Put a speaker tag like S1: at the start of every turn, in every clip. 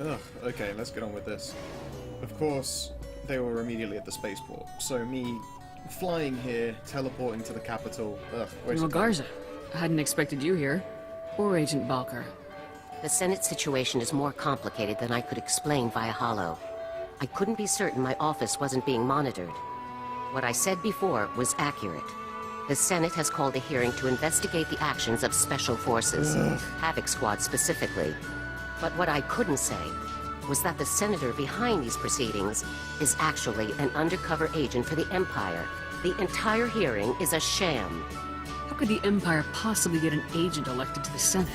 S1: Ugh, okay, let's get on with this. Of course, they were immediately at the spaceport, so me flying here, teleporting to the capital,
S2: Well, Garza, I hadn't expected you here. Or Agent Balker.
S3: The Senate situation is more complicated than I could explain via holo. I couldn't be certain my office wasn't being monitored. What I said before was accurate. The Senate has called a hearing to investigate the actions of Special Forces, Havoc Squad specifically. But what I couldn't say was that the senator behind these proceedings is actually an undercover agent for the Empire. The entire hearing is a sham.
S2: How could the Empire possibly get an agent elected to the Senate?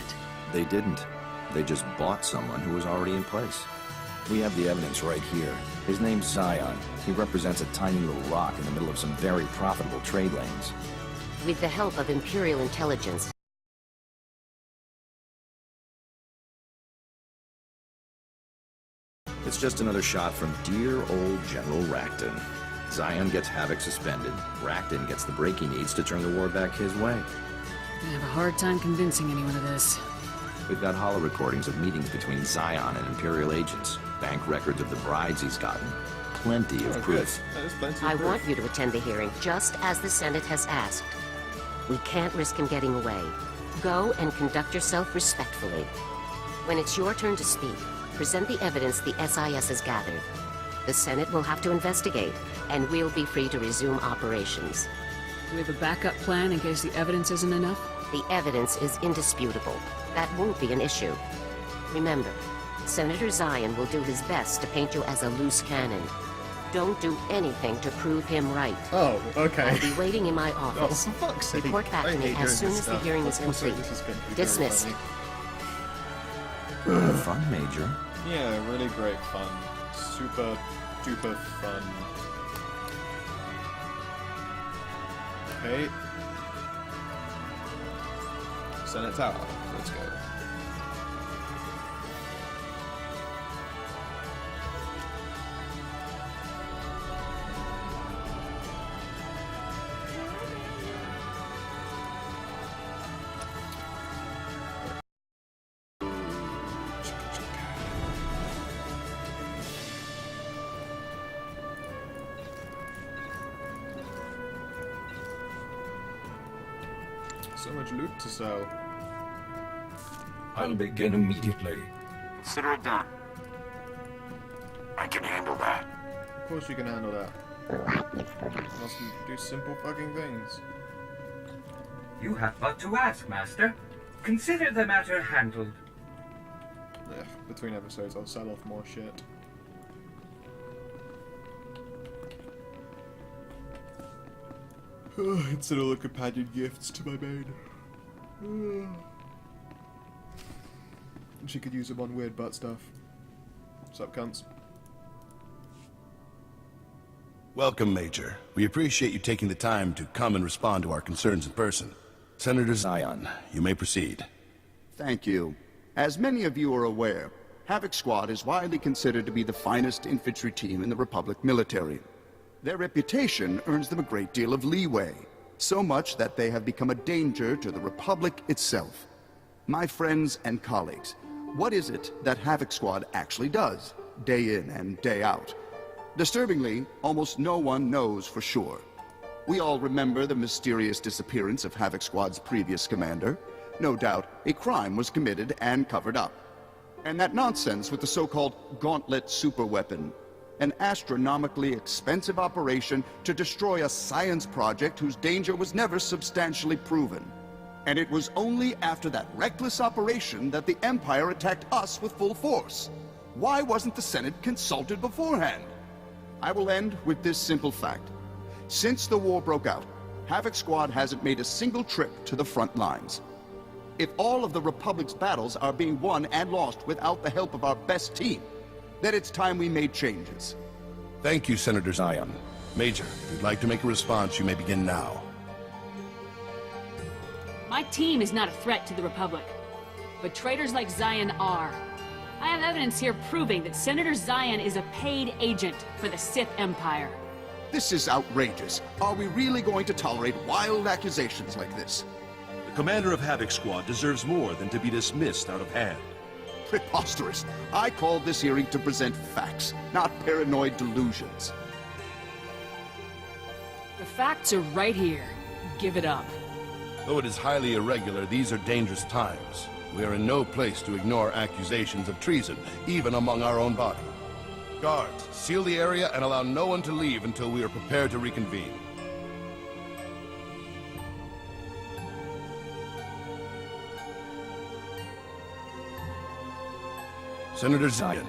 S4: They didn't. They just bought someone who was already in place. We have the evidence right here. His name's Zion. He represents a tiny little rock in the middle of some very profitable trade lanes.
S3: With the help of Imperial intelligence,
S4: It's just another shot from dear old General Racton. Zion gets Havoc suspended. Racton gets the break he needs to turn the war back his way.
S2: I have a hard time convincing anyone of this.
S4: We've got holo recordings of meetings between Zion and Imperial agents, bank records of the brides he's gotten. Plenty of proof.
S3: I want you to attend the hearing just as the Senate has asked. We can't risk him getting away. Go and conduct yourself respectfully. When it's your turn to speak, present the evidence the SIS has gathered. The Senate will have to investigate, and we'll be free to resume operations.
S2: Do we have a backup plan in case the evidence isn't enough?
S3: The evidence is indisputable. That won't be an issue. Remember, Senator Zion will do his best to paint you as a loose cannon. Don't do anything to prove him right.
S1: Oh, okay.
S3: I'll be waiting in my
S1: Oh,
S3: office.
S1: for fuck's sake.
S3: Report back
S1: I
S3: to me
S1: hate
S3: as
S1: doing
S3: soon
S1: this
S3: as the
S1: stuff.
S3: hearing is
S1: Also,
S3: complete.
S1: this is going to be very
S3: Dismissed.
S1: funny.
S4: Fun, Major.
S1: Yeah, really great fun. Super duper fun. Okay. Senate Tower. Let's go. So much loot to sell.
S5: I'll begin immediately.
S6: Consider it done. I can handle that.
S1: Of course you can handle that. Must do simple fucking things.
S5: You have but to ask, Master. Consider the matter handled.
S1: Yeah, between episodes I'll sell off more shit. Instead of all the companion gifts to my maid. She could use them on weird butt stuff. Sup, cunts?
S7: Welcome, Major. We appreciate you taking the time to come and respond to our concerns in person. Senator Zion, you may proceed.
S8: Thank you. As many of you are aware, Havoc Squad is widely considered to be the finest infantry team in the Republic military. Their reputation earns them a great deal of leeway, so much that they have become a danger to the Republic itself. My friends and colleagues, what is it that Havoc Squad actually does, day in and day out? Disturbingly, almost no one knows for sure. We all remember the mysterious disappearance of Havoc Squad's previous commander. No doubt, a crime was committed and covered up. And that nonsense with the so-called Gauntlet superweapon, an astronomically expensive operation to destroy a science project whose danger was never substantially proven. And it was only after that reckless operation that the Empire attacked us with full force. Why wasn't the Senate consulted beforehand? I will end with this simple fact. Since the war broke out, Havoc Squad hasn't made a single trip to the front lines. If all of the Republic's battles are being won and lost without the help of our best team, then it's time we made changes.
S7: Thank you, Senator Zion. Major, if you'd like to make a response, you may begin now.
S2: My team is not a threat to the Republic, but traitors like Zion are. I have evidence here proving that Senator Zion is a paid agent for the Sith Empire.
S8: This is outrageous. Are we really going to tolerate wild accusations like this?
S9: The commander of Havoc Squad deserves more than to be dismissed out of hand.
S8: Preposterous. I called this hearing to present facts, not paranoid delusions.
S2: The facts are right here. Give it up.
S7: Though it is highly irregular, these are dangerous times. We are in no place to ignore accusations of treason, even among our own body. Guards, seal the area and allow no one to leave until we are prepared to reconvene. Senator Zion,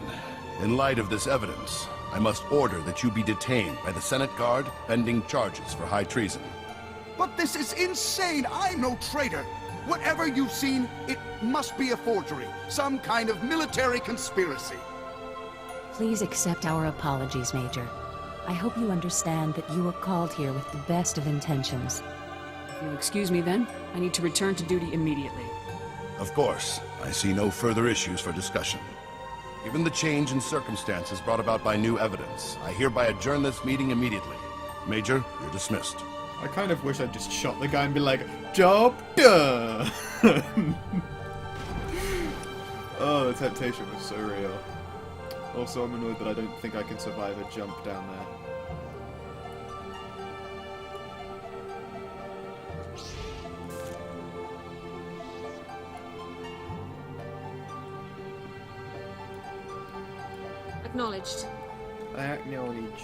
S7: in light of this evidence, I must order that you be detained by the Senate Guard pending charges for high treason.
S8: But this is insane! I'm no traitor! Whatever you've seen, it must be a forgery. Some kind of military conspiracy.
S9: Please accept our apologies, Major. I hope you understand that you were called here with the best of intentions.
S2: If you'll excuse me then, I need to return to duty immediately.
S7: Of course, I see no further issues for discussion. Given the change in circumstances brought about by new evidence, I hereby adjourn this meeting immediately. Major, you're dismissed.
S1: I kind of wish I'd just shot the guy and be like, job done! Oh, the temptation was so real. Also, I'm annoyed that I don't think I can survive a jump down there.
S2: Acknowledged.
S1: I acknowledge.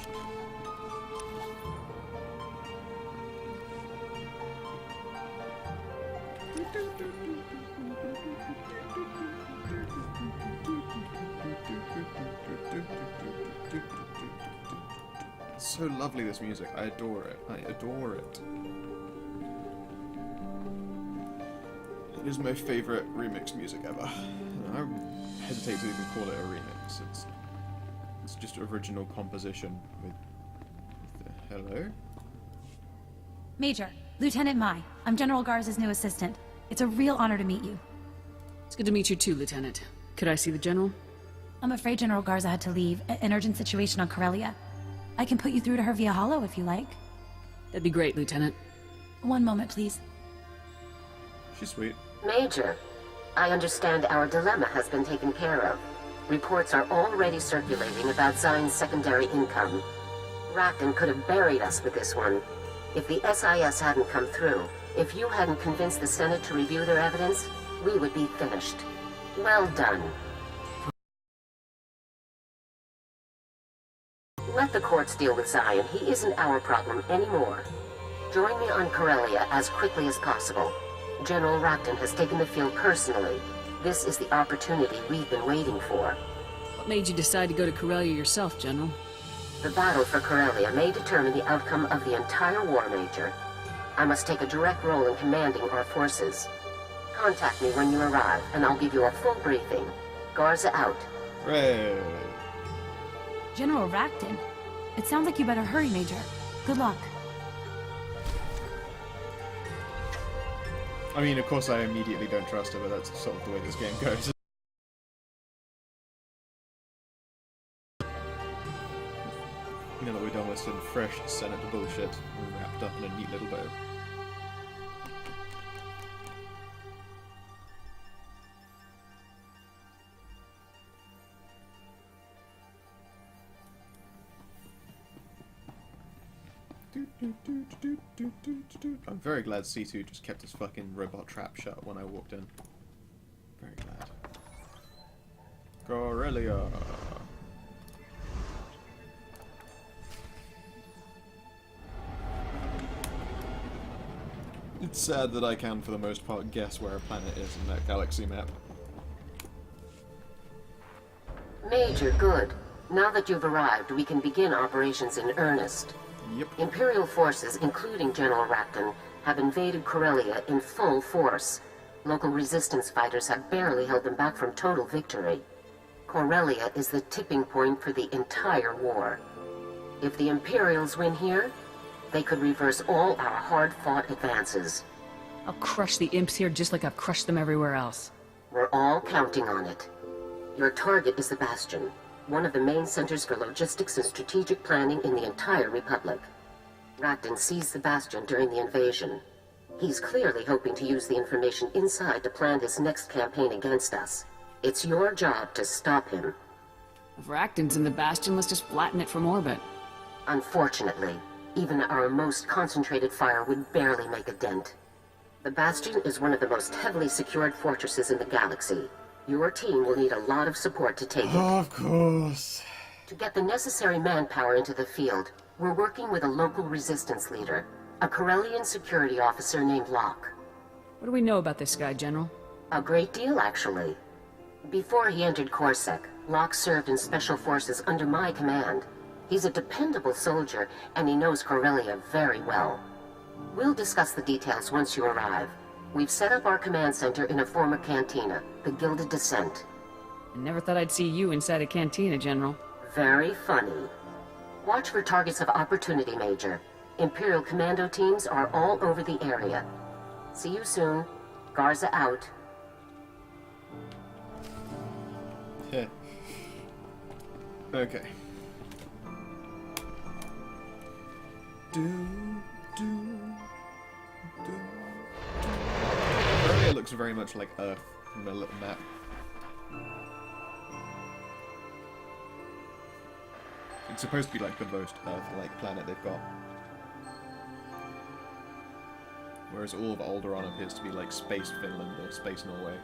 S1: It's so lovely, this music. I adore it. I adore it. It is my favorite remix music ever. I hesitate to even call it a remix. It's just original composition with hello?
S10: Major, Lieutenant Mai. I'm General Garza's new assistant. It's a real honor to meet you.
S2: It's good to meet you too, Lieutenant. Could I see the General?
S10: I'm afraid General Garza had to leave. An urgent situation on Corellia. I can put you through to her via holo if you like.
S2: That'd be great, Lieutenant.
S10: One moment, please.
S1: She's sweet.
S3: Major, I understand our dilemma has been taken care of. Reports are already circulating about Zion's secondary income. Racton could have buried us with this one. If the SIS hadn't come through, if you hadn't convinced the Senate to review their evidence, we would be finished. Well done. Let the courts deal with Zion. He isn't our problem anymore. Join me on Corellia as quickly as possible. General Racton has taken the field personally. This is the opportunity we've been waiting for.
S2: What made you decide to go to Corellia yourself, General?
S3: The battle for Corellia may determine the outcome of the entire war, Major. I must take a direct role in commanding our forces. Contact me when you arrive, and I'll give you a full briefing. Garza out.
S1: Hooray.
S10: General Racton? It sounds like you better hurry, Major. Good luck.
S1: I mean, of course I immediately don't trust her, but that's sort of the way this game goes. Now that we're done with some fresh Senate bullshit, we're wrapped up in a neat little bow. I'm very glad C2 just kept his fucking robot trap shut when I walked in. Very glad. Corellia. It's sad that I can, for the most part, guess where a planet is in that galaxy map.
S3: Major, good. Now that you've arrived, we can begin operations in earnest.
S1: Yep.
S3: Imperial forces, including General Racton, have invaded Corellia in full force. Local resistance fighters have barely held them back from total victory. Corellia is the tipping point for the entire war. If the Imperials win here, they could reverse all our hard-fought advances.
S2: I'll crush the imps here just like I've crushed them everywhere else.
S3: We're all counting on it. Your target is the Bastion, one of the main centers for logistics and strategic planning in the entire Republic. Racton seized the Bastion during the invasion. He's clearly hoping to use the information inside to plan his next campaign against us. It's your job to stop him.
S2: If Racton's in the Bastion, let's just flatten it from orbit.
S3: Unfortunately, even our most concentrated fire would barely make a dent. The Bastion is one of the most heavily secured fortresses in the galaxy. Your team will need a lot of support to take it.
S1: Of course.
S3: To get the necessary manpower into the field, we're working with a local resistance leader, a Corellian security officer named Locke.
S2: What do we know about this guy, General?
S3: A great deal, actually. Before he entered Corsac, Locke served in Special Forces under my command. He's a dependable soldier, and he knows Corellia very well. We'll discuss the details once you arrive. We've set up our command center in a former cantina, the Gilded Descent.
S2: I never thought I'd see you inside a cantina, General.
S3: Very funny. Watch for targets of opportunity, Major. Imperial Commando teams are all over the area. See you soon. Garza out.
S1: Yeah. Okay. Corellia looks very much like Earth from a little map. It's supposed to be like the most Earth-like planet they've got. Whereas all of Alderaan appears to be like Space Finland or Space Norway.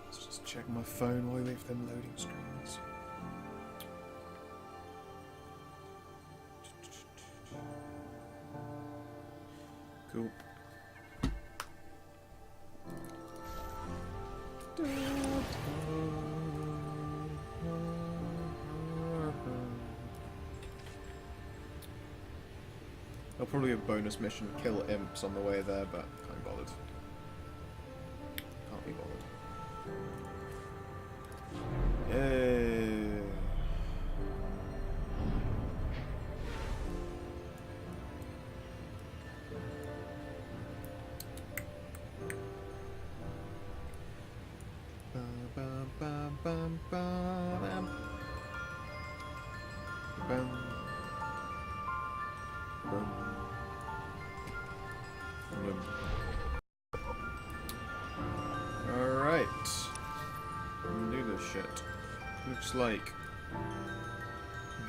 S1: Let's just check my phone while we wait for them loading screens. Cool. There'll probably be a bonus mission, kill imps on the way there, but can't be bothered. Can't be bothered. Yay! Alright. Do this shit. Looks like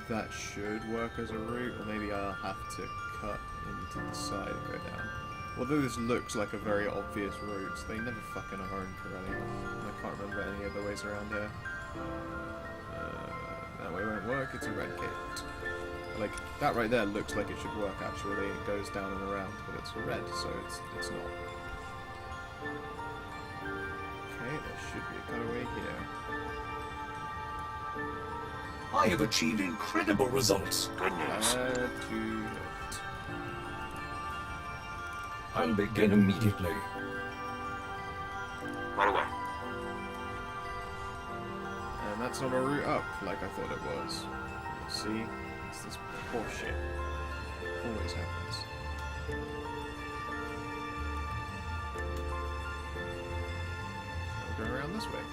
S1: that should work as a route, or maybe I'll have to cut into the side and go down. Although this looks like a very obvious route, they never fucking are in Corellia. I can't remember any other ways around here. That way won't work, it's a red gate. Like, that right there looks like it should work actually. It goes down and around, but it's red, so it's not. Okay, there should be a cutaway here.
S11: I have achieved incredible results.
S6: Good news.
S11: I'll begin immediately.
S6: Right away.
S1: And that's not a route up, like I thought it was. See? It's this horseshit. Always happens. I'll go around this way.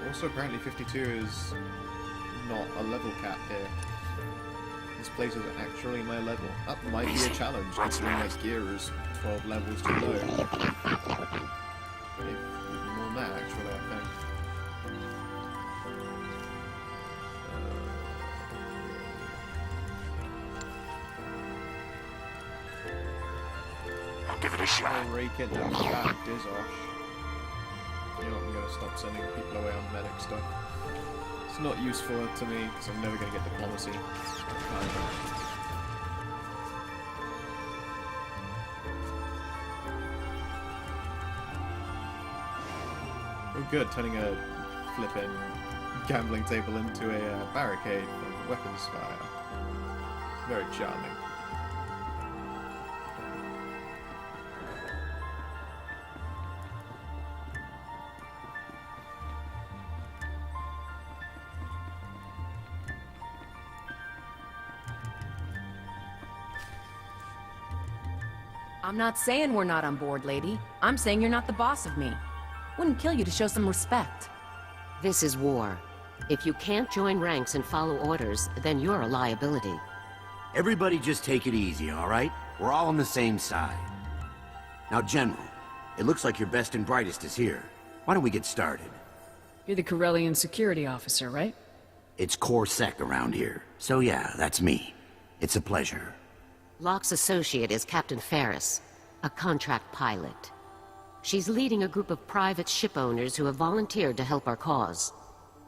S1: Also, apparently 52 is not a level cap here. This place is actually my level. That might be a challenge, considering my gear is 12 levels too low. If more than that, actually, I think.
S6: I'll give it a shot.
S1: I'll rake it down back, Dizosh. You know, I'm gonna stop sending people away on medic stuff. It's not useful to me, because I'm never gonna get diplomacy. Oh good, turning a flipping gambling table into a barricade for weapons fire. Very charming.
S12: I'm not saying we're not on board, lady. I'm saying you're not the boss of me. Wouldn't kill you to show some respect.
S3: This is war. If you can't join ranks and follow orders, then you're a liability.
S13: Everybody just take it easy, all right? We're all on the same side. Now, General, it looks like your best and brightest is here. Why don't we get started?
S2: You're the Corellian security officer, right?
S13: It's Core Sec around here. So yeah, that's me. It's a pleasure.
S3: Locke's associate is Captain Ferris, a contract pilot. She's leading a group of private ship owners who have volunteered to help our cause.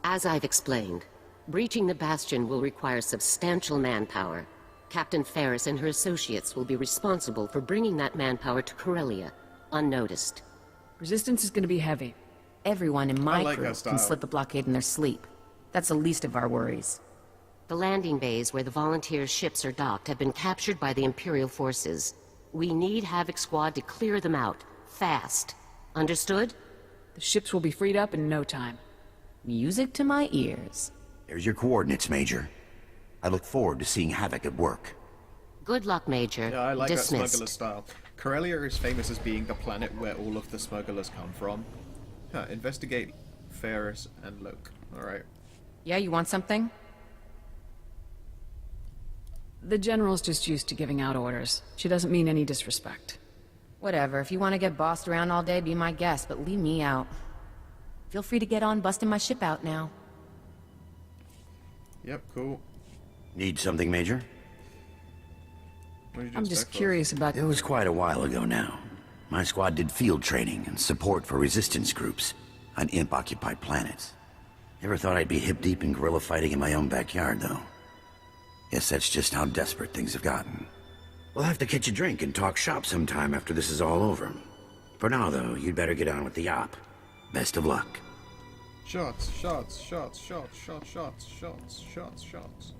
S3: As I've explained, breaching the Bastion will require substantial manpower. Captain Ferris and her associates will be responsible for bringing that manpower to Corellia, unnoticed.
S2: Resistance is gonna be heavy.
S12: Everyone in my
S1: like
S12: crew
S1: her style.
S12: can slip the blockade in their sleep. That's the least of our worries.
S3: The landing bays where the volunteers' ships are docked have been captured by the Imperial forces. We need Havoc Squad to clear them out, fast. Understood?
S2: The ships will be freed up in no time.
S12: Music to my ears.
S13: There's your coordinates, Major. I look forward to seeing Havoc at work.
S3: Good luck, Major.
S1: Yeah, I like
S3: Dismissed.
S1: that smuggler style. Corellia is famous as being the planet where all of the smugglers come from. Huh, investigate Ferris and Loke. Alright.
S12: Yeah, you want something?
S2: The General's just used to giving out orders. She doesn't mean any disrespect.
S12: Whatever, if you want to get bossed around all day, be my guest, but leave me out. Feel free to get on busting my ship out now.
S1: Yep, cool.
S13: Need something, Major?
S1: What did you
S2: I'm just
S1: expect,
S2: curious about...
S13: It was quite a while ago now. My squad did field training and support for resistance groups on imp-occupied planets. Never thought I'd be hip-deep in guerrilla fighting in my own backyard, though. Guess that's just how desperate things have gotten. We'll have to catch a drink and talk shop sometime after this is all over. For now, though, you'd better get on with the op. Best of luck.
S1: Shots, shots, shots, shots, shots, shots, shots, shots, shots.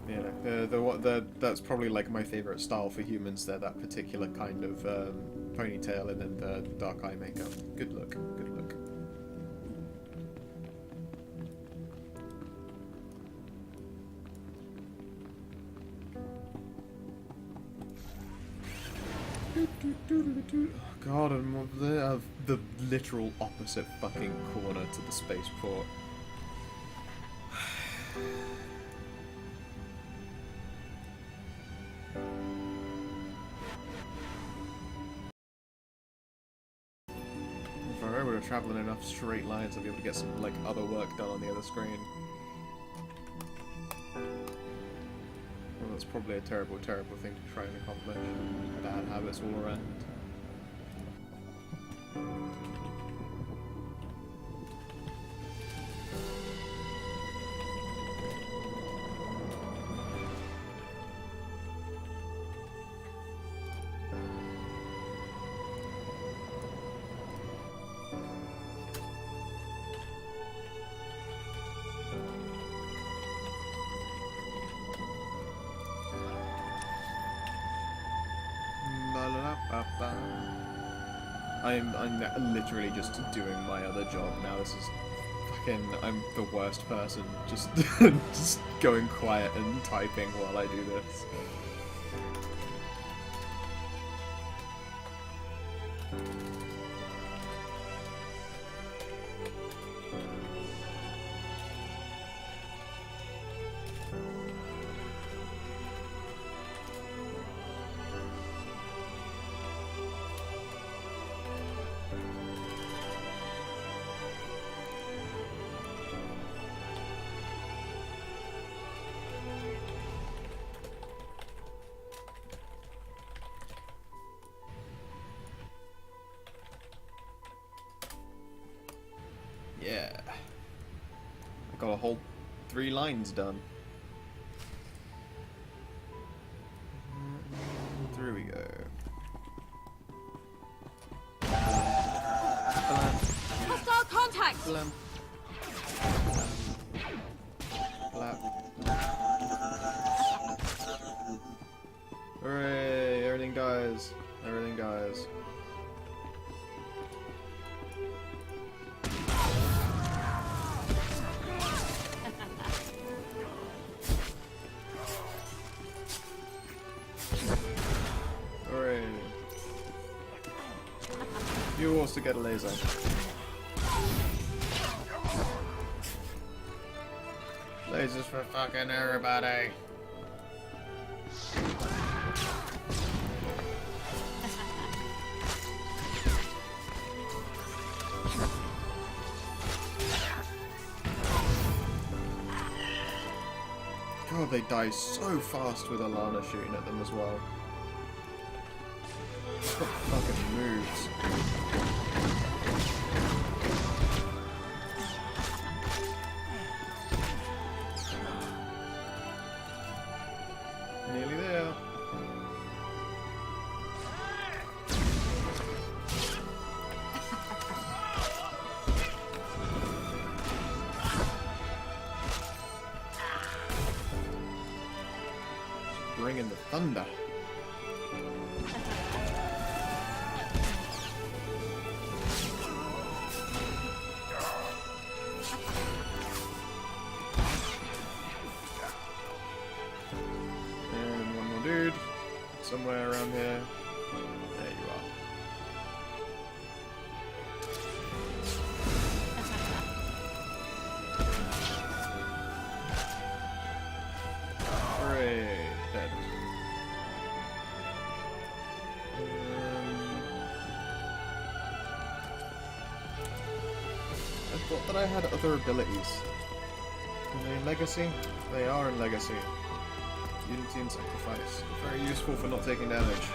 S1: Yeah, that's probably like my favorite style for humans. They're that particular kind of ponytail and then the dark eye makeup. Good look, good look. God, I'm the literal opposite fucking corner to the spaceport. If I were to travel in enough straight lines, I'd be able to get some like other work done on the other screen. Well, that's probably a terrible, terrible thing to try and accomplish. Bad habits all around. I'm literally just doing my other job now. This is fucking... I'm the worst person. Just just going quiet and typing while I do this. Yeah. I got a whole 3 lines done. Through we go.
S2: Hostile contact!
S1: Blam. Blam. Hooray! Everything dies. Everything dies. Hooray. You also get a laser. Lasers for fucking everybody. God, they die so fast with Alana shooting at them as well. What fucking moves? Nearly there. Bring in the thunder. And one more dude. Somewhere around here. There you are. Hooray. Dead. I thought that I had other abilities. Are they in Legacy? They are in Legacy. Unity and Sacrifice. Very useful for not taking damage.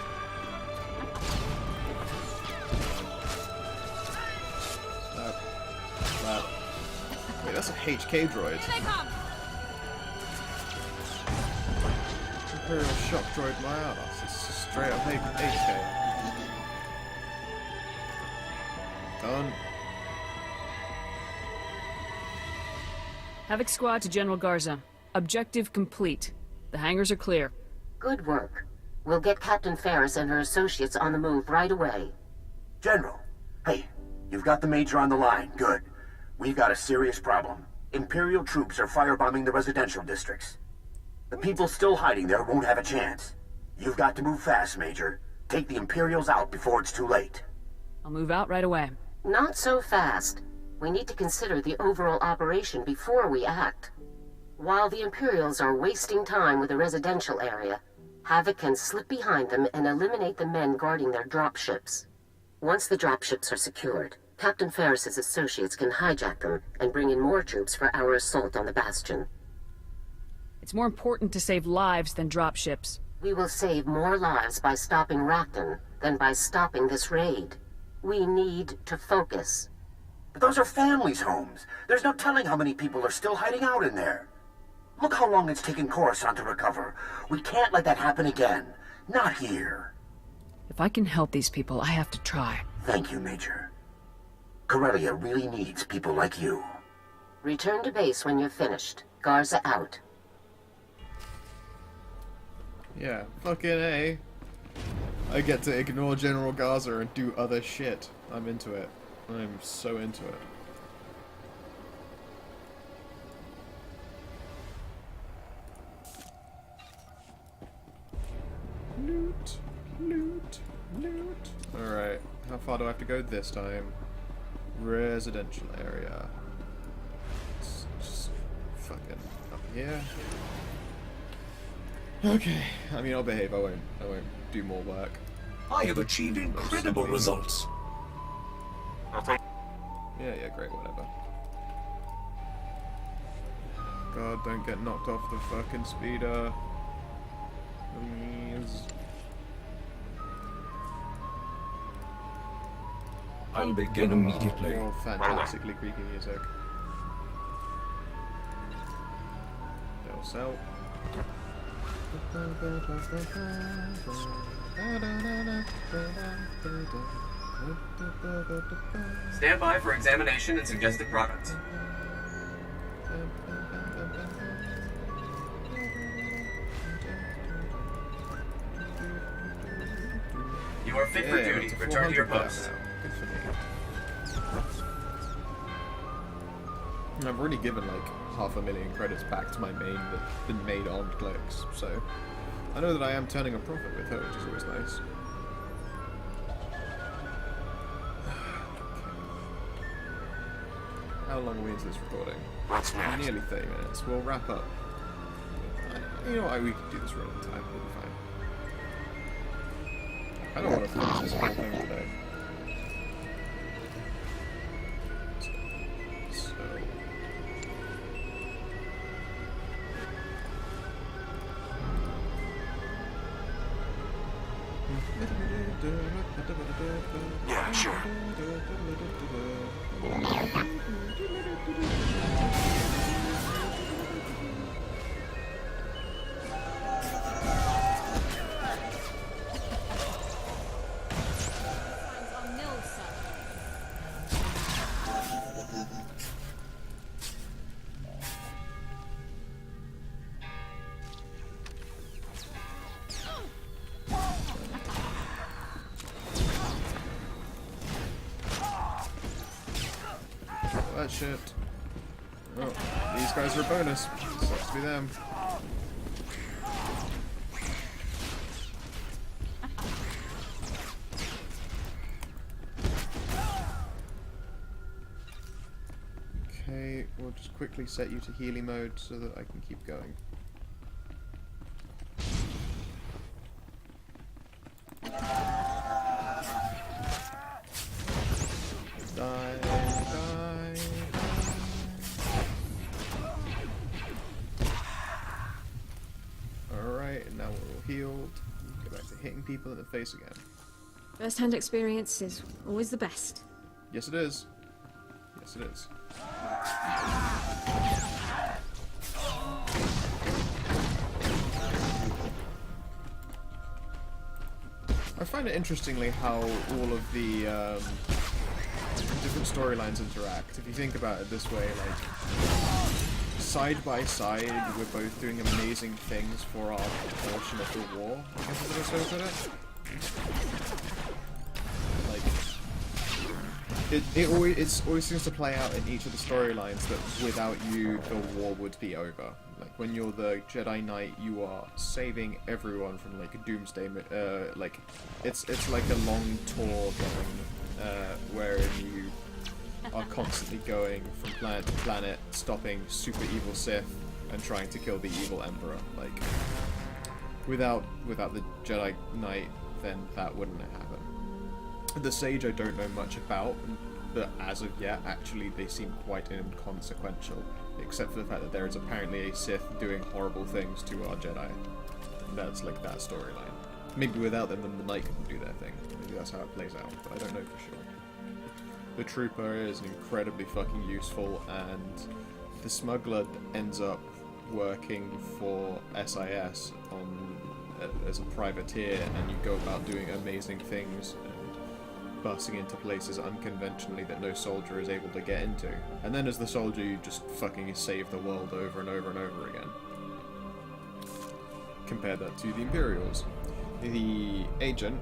S1: That. Wait, that's a HK droid.
S2: Here they come!
S1: Imperial shock droid my ass. It's just straight up HK. Done.
S2: Havoc Squad to General Garza. Objective complete. The hangars are clear.
S3: Good work. We'll get Captain Ferris and her associates on the move right away.
S6: General, hey, you've got the Major on the line. Good. We've got a serious problem. Imperial troops are firebombing the residential districts. The people still hiding there won't have a chance. You've got to move fast, Major. Take the Imperials out before it's too late.
S2: I'll move out right away.
S3: Not so fast. We need to consider the overall operation before we act. While the Imperials are wasting time with the residential area, Havoc can slip behind them and eliminate the men guarding their dropships. Once the dropships are secured, Captain Ferris's associates can hijack them and bring in more troops for our assault on the Bastion.
S2: It's more important to save lives than dropships.
S3: We will save more lives by stopping Rakton than by stopping this raid. We need to focus.
S6: But those are families' homes. There's no telling how many people are still hiding out in there. Look how long it's taken Coruscant to recover. We can't let that happen again. Not here.
S2: If I can help these people, I have to try.
S6: Thank you, Major. Corellia really needs people like you.
S3: Return to base when you're finished. Garza out.
S1: Yeah, fucking A. I get to ignore General Garza and do other shit. I'm into it. I'm so into it. Loot, loot, loot. Alright, how far do I have to go this time? Residential area. It's just fucking up here. Okay, I mean I'll behave, I won't do more work.
S11: I have achieved incredible results.
S1: Yeah, great, whatever. God, don't get knocked off the fucking speeder. Please.
S11: I'll begin immediately.
S1: More fantastically creaky music. They'll sell.
S14: Stand by for examination and suggested products. You are fit for duty. Return to your post.
S1: Good for me. I've already given like 500,000 credits back to my main that's been made on clicks, so I know that I am turning a profit with her, which is always nice. long are we into this recording?
S6: What's next?
S1: Nearly 30 minutes. We'll wrap up. You know what? We can do this for another time. We'll be fine. I don't want to finish this whole thing today.
S6: Yeah, sure.
S1: That shit. Oh, these guys are a bonus. Sucks to be them. Okay, we'll just quickly set you to Healy mode so that I can keep going. Healed. Go back to hitting people in the face again.
S15: First-hand experience is always the best.
S1: Yes, it is. Yes, it is. I find it interestingly how all of the different storylines interact. If you think about it this way, like, side by side, we're both doing amazing things for our portion of the war, I guess is the best way to put it. Like, it always seems to play out in each of the storylines that without you, the war would be over. Like, when you're the Jedi Knight, you are saving everyone from, like, a doomsday, like, it's like a long tour going, wherein you are constantly going from planet to planet, stopping super evil Sith and trying to kill the evil Emperor. Like, without the Jedi Knight, then that wouldn't have happened. The Sage I don't know much about, but as of yet, actually they seem quite inconsequential, except for the fact that there is apparently a Sith doing horrible things to our Jedi. That's like that storyline. Maybe without them, then the Knight couldn't do their thing. Maybe that's how it plays out, but I don't know for sure. The Trooper is incredibly fucking useful, and the Smuggler ends up working for SIS as a privateer, and you go about doing amazing things and busting into places unconventionally that no soldier is able to get into. And then as the soldier, you just fucking save the world over and over and over again. Compare that to the Imperials. The Agent,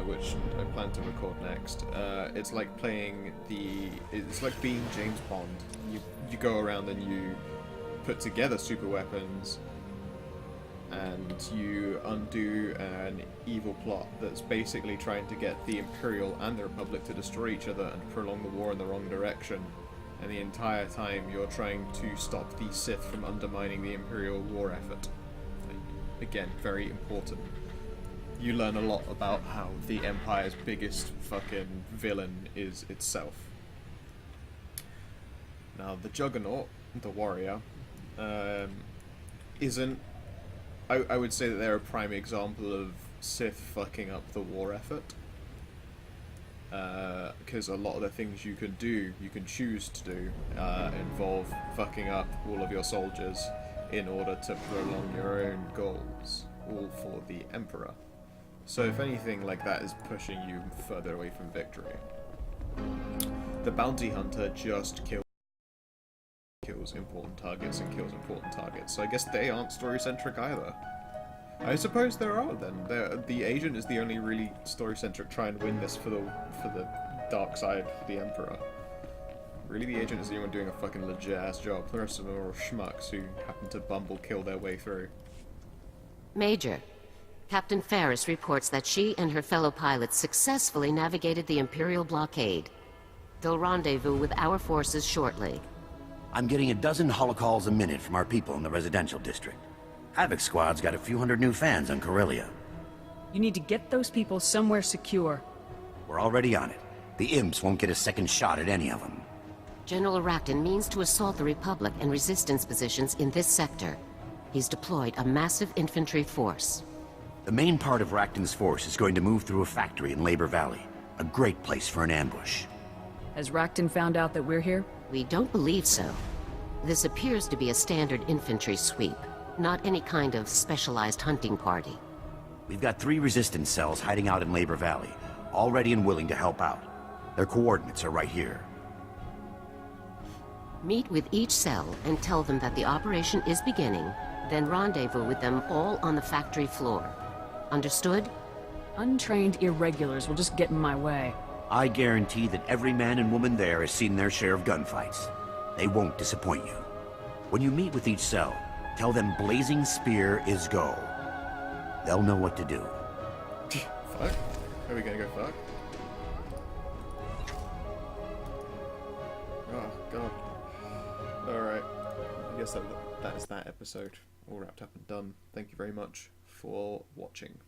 S1: which I plan to record next, it's like it's like being James Bond. You go around and you put together super weapons, and you undo an evil plot that's basically trying to get the Imperial and the Republic to destroy each other and prolong the war in the wrong direction. And the entire time you're trying to stop the Sith from undermining the Imperial war effort. Again, very important. You learn a lot about how the Empire's biggest fucking villain is itself. Now, the Juggernaut, the warrior, isn't... I would say that they're a prime example of Sith fucking up the war effort. Because a lot of the things you can choose to do, involve fucking up all of your soldiers in order to prolong your own goals, all for the Emperor. So if anything like that is pushing you further away from victory. The Bounty Hunter just kills important targets and kills important targets, so I guess they aren't story-centric either. I suppose there are then. The Agent is the only really story-centric try and win this for the dark side, for the Emperor. Really, the Agent is the only one doing a fucking legit-ass job. The rest of them are all schmucks who happen to kill their way through.
S3: Major, Captain Ferris reports that she and her fellow pilots successfully navigated the Imperial blockade. They'll rendezvous with our forces shortly.
S13: I'm getting a dozen holocalls a minute from our people in the residential district. Havoc Squad's got a few hundred new fans on Corellia.
S2: You need to get those people somewhere secure.
S13: We're already on it. The imps won't get a second shot at any of them.
S3: General Arakton means to assault the Republic and Resistance positions in this sector. He's deployed a massive infantry force.
S13: The main part of Rakton's force is going to move through a factory in Labor Valley. A great place for an ambush.
S2: Has Rakton found out that we're here?
S3: We don't believe so. This appears to be a standard infantry sweep, not any kind of specialized hunting party.
S13: We've got 3 resistance cells hiding out in Labor Valley, all ready and willing to help out. Their coordinates are right here.
S3: Meet with each cell and tell them that the operation is beginning, then rendezvous with them all on the factory floor. Understood?
S2: Untrained irregulars will just get in my way.
S13: I guarantee that every man and woman there has seen their share of gunfights. They won't disappoint you. When you meet with each cell, tell them Blazing Spear is go. They'll know what to do.
S1: Fuck? Are we gonna go fuck? Oh, God. Alright. I guess that is that episode. All wrapped up and done. Thank you very much for watching.